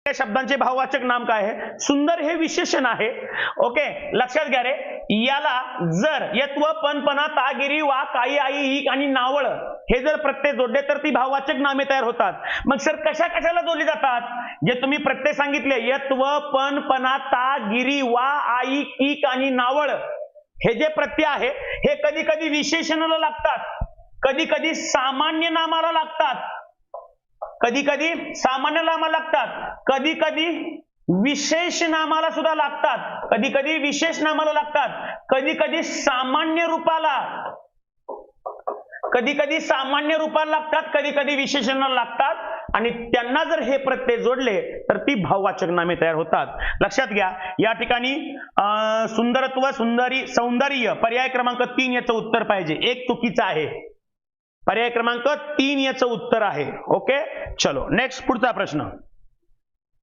या शब्दांचे भाववाचक नाम काय आहे? सुंदर हे विशेषण आहे. ओके, लक्षात घ्या रे. याला जर यत्व, पणपणा, तागिरी, वा, काई, आई, ईक आणि नावळ हे जर प्रत्यय जोडले तर ती भाववाचक नामे तयार होतात. मग सर कशा कशाला जोडली जातात? जे तुम्ही प्रत्यय सांगितले यत्व, पणपणा, ता, गिरी, वा, आई, ईक आणि नावळ हे जे प्रत्यय आहे हे कधी कधी विशेषणाला लागतात, कधी कधी सामान्य नामाला लागतात, कधी कधी सामान्य नामाला लागतात, कधी कधी विशेष नामाला सुद्धा लागतात, कधी कधी विशेष नामाला लागतात, कधी कधी सामान्य रूपाला, कधी कधी सामान्य रूपाला लागतात, कधी कधी विशेषणाला लागतात. आणि त्यांना जर हे प्रत्यय जोडले तर ती भाववाचक नामे तयार होतात. लक्षात घ्या. या ठिकाणी सुंदरत्व, सुंदरी, सौंदर्य पर्याय क्रमांक 3 याचं उत्तर पाहिजे. एक चुकीचं आहे. पर्याय क्रमांक 3 याचं उत्तर आहे. ओके, चलो नेक्स्ट पुढचा प्रश्न.